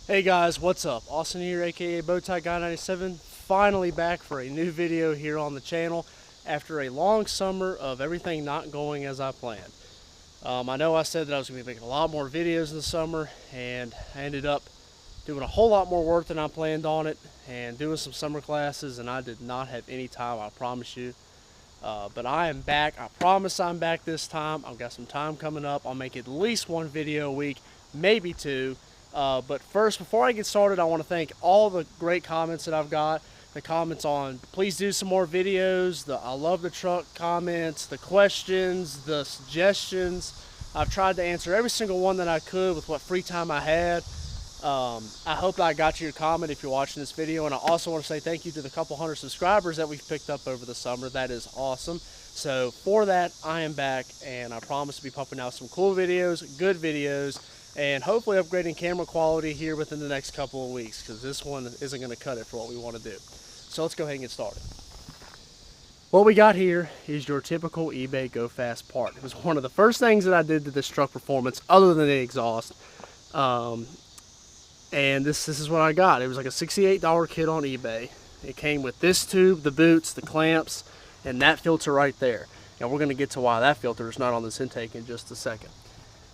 Hey guys, what's up? Austin here, aka Bowtie Guy 97, finally back for a new video here on the channel after a long summer of everything not going as I planned. I know I said that I was going to be making a lot more videos in the summer, and I ended up doing a whole lot more work than I planned on it and doing some summer classes, and I did not have any time, I promise you. But I am back. I promise I'm back this time. I've got some time coming up. I'll make at least one video a week, maybe two. But first, before I get started, I want to thank all the great comments that I've got. The comments on please do some more videos, I love the truck comments, the questions, the suggestions. I've tried to answer every single one that I could with what free time I had. I hope that I got to your comment if you're watching this video, and I also want to say thank you to the couple hundred subscribers that we've picked up over the summer. That is awesome. So for that, I am back, and I promise to be pumping out some cool videos, good videos, and hopefully upgrading camera quality here within the next couple of weeks, because this one isn't going to cut it for what we want to do. So let's go ahead and get started. What we got here is your typical eBay Go Fast part. It was one of the first things that I did to this truck performance other than the exhaust. And this is what I got. It was like a $68 kit on eBay. It came with this tube, the boots, the clamps, and that filter right there. And we're going to get to why that filter is not on this intake in just a second.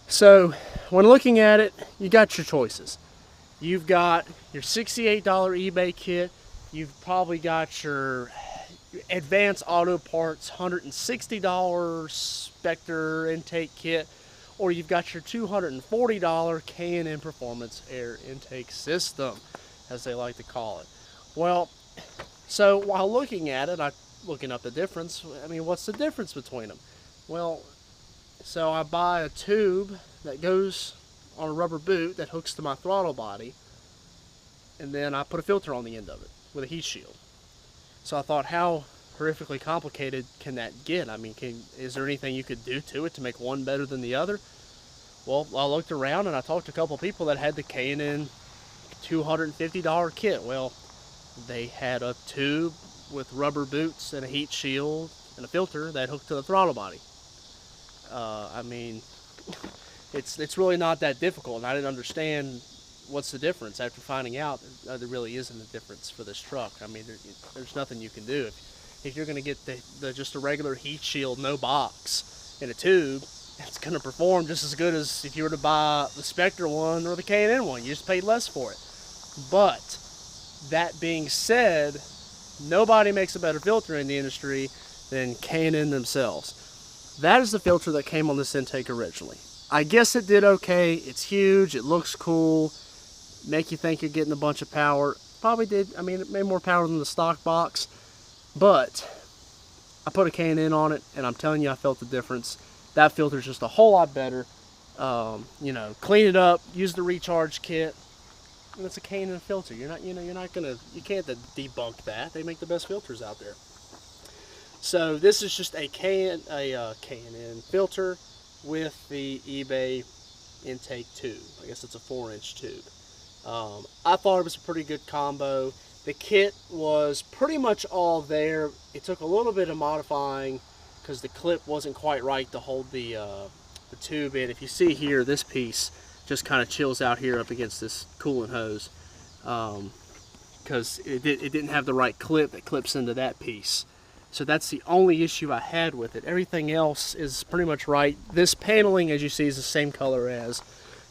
So when looking at it, you got your choices. You've got your $68 eBay kit. You've probably got your Advanced Auto Parts $160 Spectre intake kit, or you've got your $240 K&N Performance Air Intake System, as they like to call it. Well, so while looking at it, looking up the difference. I mean, what's the difference between them? Well, so I buy a tube that goes on a rubber boot that hooks to my throttle body, and then I put a filter on the end of it with a heat shield. So I thought, how horrifically complicated can that get? I mean, is there anything you could do to it to make one better than the other? Well, I looked around and I talked to a couple people that had the K&N $250 kit. Well, they had a tube with rubber boots and a heat shield and a filter that hooked to the throttle body. I mean, it's really not that difficult, and I didn't understand what's the difference after finding out there really isn't a difference for this truck. I mean, there's nothing you can do. If you're going to get just a regular heat shield, no box, in a tube, it's going to perform just as good as if you were to buy the Spectre one or the K&N one. You just paid less for it. But that being said, nobody makes a better filter in the industry than K&N themselves. That is the filter that came on this intake originally. I guess it did okay. It's huge. It looks cool. Make you think you're getting a bunch of power. Probably did. I mean, it made more power than the stock box. But I put a K&N on it, and I'm telling you, I felt the difference. That filter's just a whole lot better. You know, clean it up, use the recharge kit, and it's a K&N filter. You can't debunk that. They make the best filters out there. So this is just a K&N filter with the eBay intake tube. I guess it's a 4-inch tube. I thought it was a pretty good combo. The kit was pretty much all there. It took a little bit of modifying because the clip wasn't quite right to hold the tube in. If you see here, this piece just kind of chills out here up against this coolant hose because it didn't have the right clip that clips into that piece. So that's the only issue I had with it. Everything else is pretty much right. This paneling, as you see, is the same color as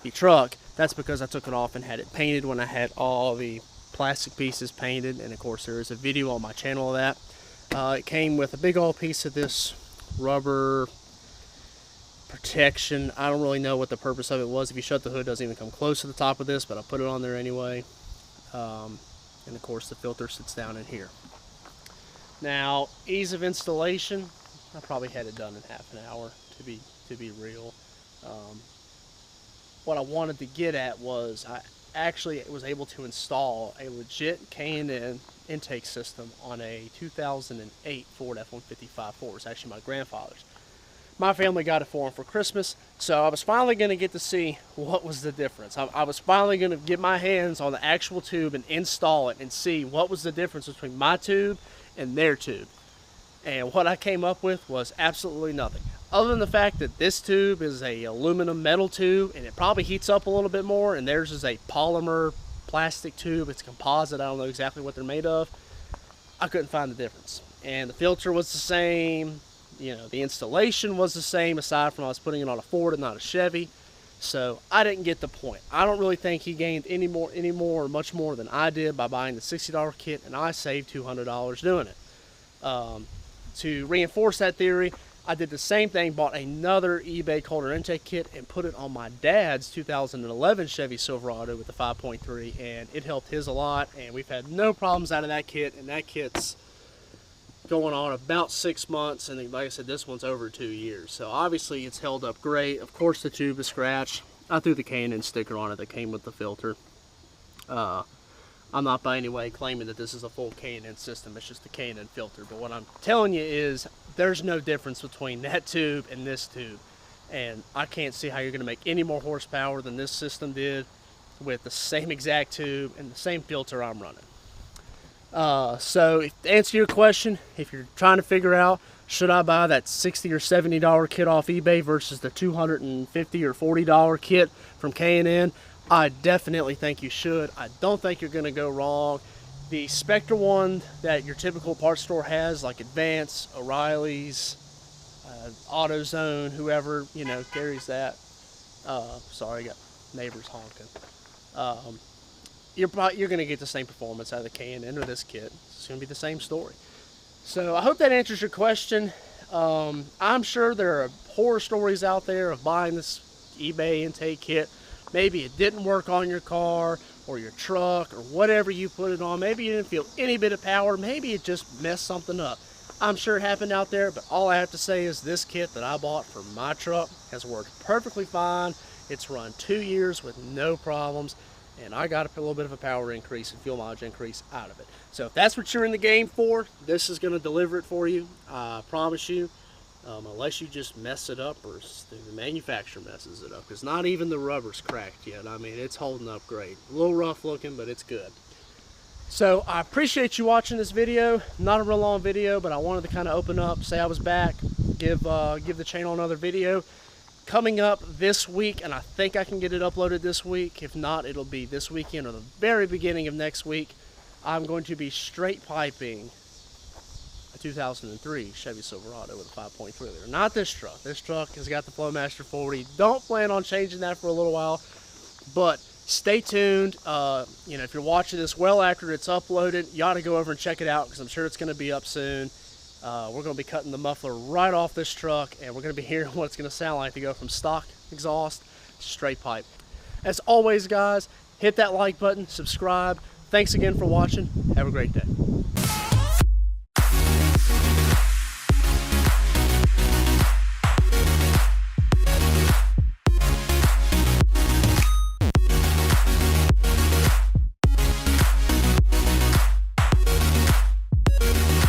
the truck. That's because I took it off and had it painted when I had all the plastic pieces painted, and of course there is a video on my channel of that. It came with a big old piece of this rubber protection. I don't really know what the purpose of it was. If you shut the hood, it doesn't even come close to the top of this, but I put it on there anyway. And of course the filter sits down in here. Now, ease of installation, I probably had it done in half an hour, to be real. What I wanted to get at was I actually was able to install a legit K&N intake system on a 2008 Ford F-150 5.4. It's actually my grandfather's. My family got it for him for Christmas, so I was finally going to get to see what was the difference. I was finally going to get my hands on the actual tube and install it and see what was the difference between my tube and their tube. And what I came up with was absolutely nothing. Other than the fact that this tube is a aluminum metal tube and it probably heats up a little bit more, and theirs is a polymer plastic tube, it's composite, I don't know exactly what they're made of. I couldn't find the difference. And the filter was the same, you know, the installation was the same, aside from I was putting it on a Ford and not a Chevy. So I didn't get the point. I don't really think he gained any more or much more than I did by buying the $60 kit, and I saved $200 doing it. To reinforce that theory, I did the same thing, bought another eBay cold air intake kit and put it on my dad's 2011 Chevy Silverado with the 5.3, and it helped his a lot, and we've had no problems out of that kit, and that kit's going on about 6 months, and like I said, this one's over 2 years. So obviously it's held up great. Of course the tube is scratched. I threw the K&N sticker on it that came with the filter. I'm not by any way claiming that this is a full K&N system, it's just the K&N filter. But what I'm telling you is there's no difference between that tube and this tube. And I can't see how you're gonna make any more horsepower than this system did with the same exact tube and the same filter I'm running. So to answer your question, if you're trying to figure out, should I buy that $60 or $70 kit off eBay versus the $250 or $40 kit from K&N, I definitely think you should. I don't think you're going to go wrong. The Spectra one that your typical parts store has, like Advance, O'Reilly's, AutoZone, whoever, you know, carries that. Sorry, I got neighbors honking. You're going to get the same performance out of the K&N or this kit. It's going to be the same story. So I hope that answers your question. I'm sure there are horror stories out there of buying this eBay intake kit. Maybe it didn't work on your car or your truck or whatever you put it on. Maybe you didn't feel any bit of power. Maybe it just messed something up. I'm sure it happened out there, but all I have to say is this kit that I bought for my truck has worked perfectly fine. It's run 2 years with no problems, and I got a little bit of a power increase and fuel mileage increase out of it. So if that's what you're in the game for, this is going to deliver it for you. I promise you, unless you just mess it up or the manufacturer messes it up, because not even the rubber's cracked yet. I mean, it's holding up great. A little rough looking, but it's good. So I appreciate you watching this video. Not a real long video, but I wanted to kind of open up, say I was back, give the channel another video. Coming up this week, and I think I can get it uploaded this week. If not, it'll be this weekend or the very beginning of next week. I'm going to be straight piping a 2003 Chevy Silverado with a 5.3 liter. Not this truck. This truck has got the Flowmaster 40. Don't plan on changing that for a little while, but stay tuned. You know, if you're watching this well after it's uploaded, you ought to go over and check it out, because I'm sure it's going to be up soon. We're going to be cutting the muffler right off this truck, and we're going to be hearing what it's going to sound like to go from stock exhaust to straight pipe. As always, guys, hit that like button, subscribe. Thanks again for watching. Have a great day.